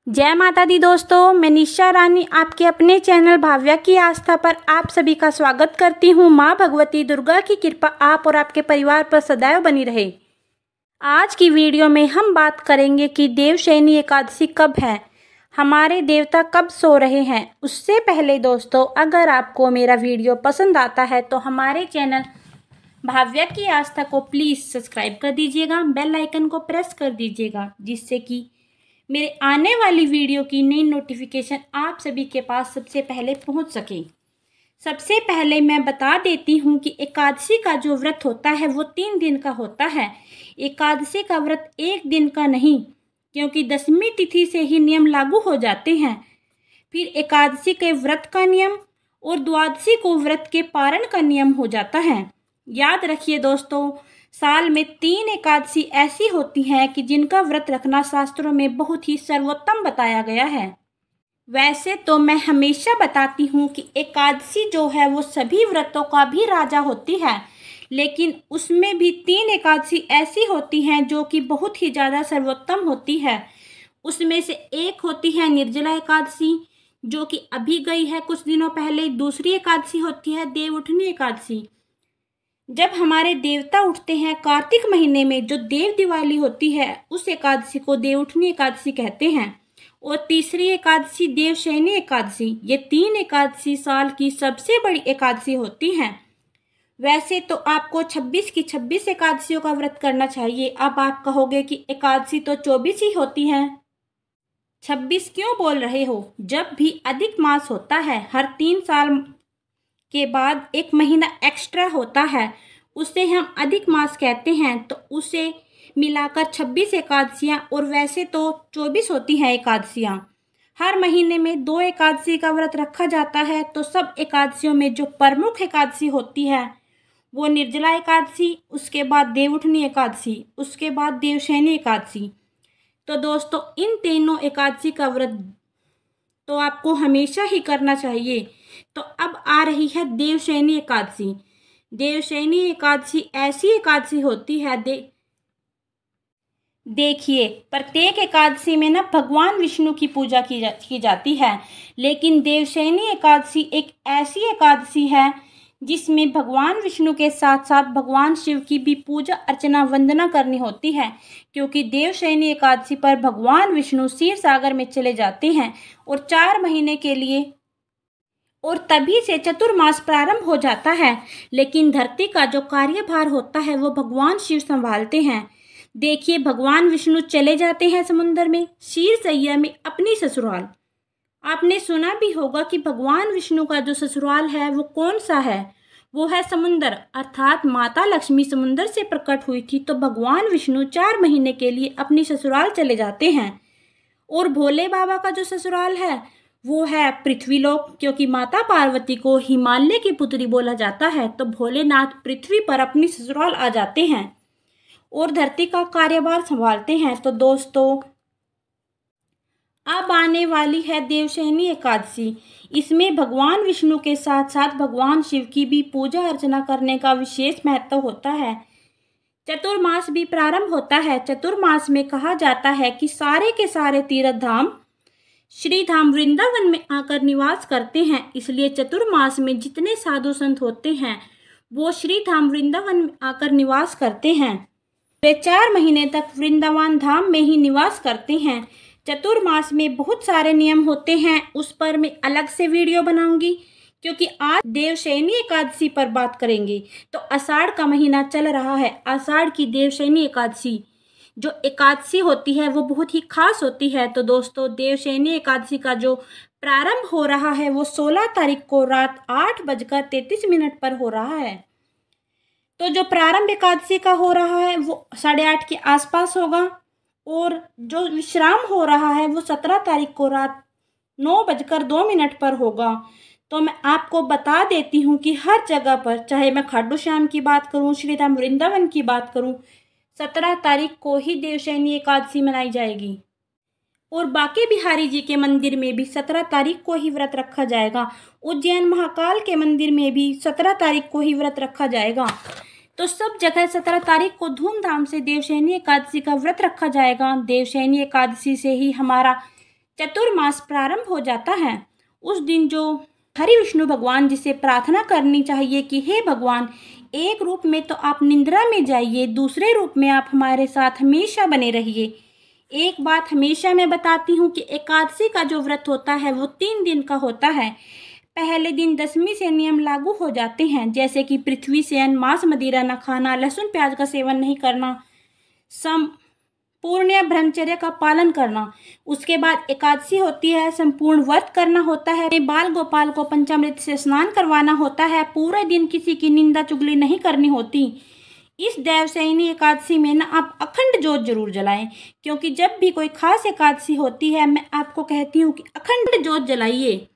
जय माता दी दोस्तों, मैं निशा रानी आपके अपने चैनल भाव्या की आस्था पर आप सभी का स्वागत करती हूँ। माँ भगवती दुर्गा की कृपा आप और आपके परिवार पर सदैव बनी रहे। आज की वीडियो में हम बात करेंगे कि देवशयनी एकादशी कब है, हमारे देवता कब सो रहे हैं। उससे पहले दोस्तों, अगर आपको मेरा वीडियो पसंद आता है तो हमारे चैनल भाव्या की आस्था को प्लीज़ सब्सक्राइब कर दीजिएगा, बेल आइकन को प्रेस कर दीजिएगा, जिससे कि मेरे आने वाली वीडियो की नई नोटिफिकेशन आप सभी के पास सबसे पहले पहुंच सके। सबसे पहले मैं बता देती हूं कि एकादशी का जो व्रत होता है वो 3 दिन का होता है। एकादशी का व्रत 1 दिन का नहीं, क्योंकि 10वीं तिथि से ही नियम लागू हो जाते हैं। फिर एकादशी के व्रत का नियम और द्वादशी को व्रत के पारण का नियम हो जाता है। याद रखिए दोस्तों, साल में 3 एकादशी ऐसी होती हैं कि जिनका व्रत रखना शास्त्रों में बहुत ही सर्वोत्तम बताया गया है। वैसे तो मैं हमेशा बताती हूँ कि एकादशी जो है वो सभी व्रतों का भी राजा होती है, लेकिन उसमें भी 3 एकादशी ऐसी होती हैं जो कि बहुत ही ज़्यादा सर्वोत्तम होती है। उसमें से एक होती है निर्जला एकादशी, जो कि अभी गई है कुछ दिनों पहले। दूसरी एकादशी होती है देवउठनी एकादशी, जब हमारे देवता उठते हैं कार्तिक महीने में, जो देव दिवाली होती है, उस एकादशी को देवउठनी एकादशी कहते हैं। और तीसरी एकादशी देवशयनी एकादशी। ये 3 एकादशी साल की सबसे बड़ी एकादशी होती हैं। वैसे तो आपको 26 की 26 एकादशियों का व्रत करना चाहिए। अब आप कहोगे कि एकादशी तो 24 ही होती है, 26 क्यों बोल रहे हो? जब भी अधिक मास होता है, हर 3 साल के बाद एक महीना एक्स्ट्रा होता है, उसे हम अधिक मास कहते हैं, तो उसे मिलाकर 26 एकादशियाँ, और वैसे तो 24 होती हैं एकादशियाँ। हर महीने में 2 एकादशी का व्रत रखा जाता है। तो सब एकादशियों में जो प्रमुख एकादशी होती है वो निर्जला एकादशी, उसके बाद देवउठनी एकादशी, उसके बाद देवशयनी एकादशी। तो दोस्तों, इन तीनों एकादशी का व्रत तो आपको हमेशा ही करना चाहिए। तो अब आ रही है देवशयनी एकादशी। देवशयनी एकादशी ऐसी एकादशी होती है, देखिए, प्रत्येक एकादशी में ना भगवान विष्णु की पूजा की जाती है, लेकिन देवशयनी एकादशी एक ऐसी एकादशी है जिसमें भगवान विष्णु के साथ साथ भगवान शिव की भी पूजा अर्चना वंदना करनी होती है। क्योंकि देवशयनी एकादशी पर भगवान विष्णु क्षीर सागर में चले जाते हैं और 4 महीने के लिए, और तभी से चतुर्मास प्रारंभ हो जाता है। लेकिन धरती का जो कार्यभार होता है वो भगवान शिव संभालते हैं। देखिए, भगवान विष्णु चले जाते हैं समुद्र में, क्षीरसैया में, अपनी ससुराल। आपने सुना भी होगा कि भगवान विष्णु का जो ससुराल है वो कौन सा है? वो है समुद्र, अर्थात माता लक्ष्मी समुद्र से प्रकट हुई थी, तो भगवान विष्णु 4 महीने के लिए अपनी ससुराल चले जाते हैं। और भोले बाबा का जो ससुराल है वो है पृथ्वीलोक, क्योंकि माता पार्वती को हिमालय की पुत्री बोला जाता है, तो भोलेनाथ पृथ्वी पर अपनी ससुराल आ जाते हैं और धरती का कार्यभार संभालते हैं। तो दोस्तों, अब आने वाली है देवशयनी एकादशी। इसमें भगवान विष्णु के साथ साथ भगवान शिव की भी पूजा अर्चना करने का विशेष महत्व होता है। चतुर्मास भी प्रारंभ होता है। चतुर्मास में कहा जाता है कि सारे के सारे तीर्थ धाम श्री धाम वृंदावन में आकर निवास करते हैं, इसलिए चतुर्मास में जितने साधु संत होते हैं वो श्री धाम वृंदावन में आकर निवास करते हैं। वे 4 महीने तक वृंदावन धाम में ही निवास करते हैं। चतुर्मास में बहुत सारे नियम होते हैं, उस पर मैं अलग से वीडियो बनाऊंगी, क्योंकि आज देवशयनी एकादशी पर बात करेंगे। तो आषाढ़ का महीना चल रहा है। आषाढ़ की देवशयनी एकादशी जो एकादशी होती है वो बहुत ही खास होती है। तो दोस्तों, देवशयनी एकादशी का जो प्रारंभ हो रहा है वो 16 तारीख को रात 8:33 पर हो रहा है। तो जो प्रारंभ एकादशी का हो रहा है वो 8:30 के आसपास होगा, और जो विश्राम हो रहा है वो 17 तारीख को रात 9:02 पर होगा। तो मैं आपको बता देती हूँ कि हर जगह पर, चाहे मैं खाटू श्याम की बात करूँ, श्रीधाम वृंदावन की बात करूँ, 17 तारीख को ही देवशयनी एकादशी मनाई जाएगी। और बांके बिहारी जी के मंदिर में भी 17 तारीख को ही व्रत रखा जाएगा। उज्जैन महाकाल के मंदिर में भी 17 तारीख को ही व्रत रखा जाएगा। तो सब जगह 17 तारीख को धूमधाम से देवशयनी एकादशी का व्रत रखा जाएगा। देवशयनी एकादशी से ही हमारा चतुर्मास प्रारंभ हो जाता है। उस दिन जो हरि विष्णु भगवान जी से प्रार्थना करनी चाहिए कि हे भगवान, एक रूप में तो आप निंद्रा में जाइए, दूसरे रूप में आप हमारे साथ हमेशा बने रहिए। एक बात हमेशा मैं बताती हूँ कि एकादशी का जो व्रत होता है वो 3 दिन का होता है। पहले दिन दशमी से नियम लागू हो जाते हैं, जैसे कि पृथ्वी सेन, मांस मदिरा न खाना, लहसुन प्याज का सेवन नहीं करना, संपूर्ण ब्रह्मचर्य का पालन करना। उसके बाद एकादशी होती है, संपूर्ण व्रत करना होता है, बाल गोपाल को पंचामृत से स्नान करवाना होता है, पूरे दिन किसी की निंदा चुगली नहीं करनी होती। इस देवशयनी एकादशी में ना आप अखंड ज्योत जरूर जलाएं, क्योंकि जब भी कोई खास एकादशी होती है मैं आपको कहती हूँ कि अखंड ज्योत जलाइए,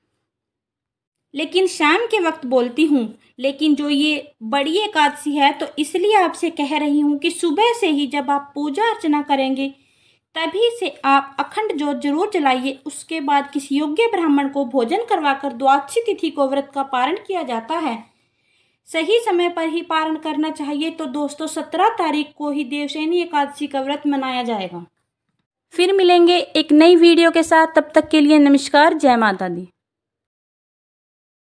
लेकिन शाम के वक्त बोलती हूँ। लेकिन जो ये बड़ी एकादशी है तो इसलिए आपसे कह रही हूँ कि सुबह से ही जब आप पूजा अर्चना करेंगे तभी से आप अखंड ज्योत जरूर जलाइए। उसके बाद किसी योग्य ब्राह्मण को भोजन करवाकर द्वादशी तिथि को व्रत का पारण किया जाता है। सही समय पर ही पारण करना चाहिए। तो दोस्तों 17 तारीख को ही देवशयनी एकादशी का व्रत मनाया जाएगा। फिर मिलेंगे एक नई वीडियो के साथ, तब तक के लिए नमस्कार, जय माता दी।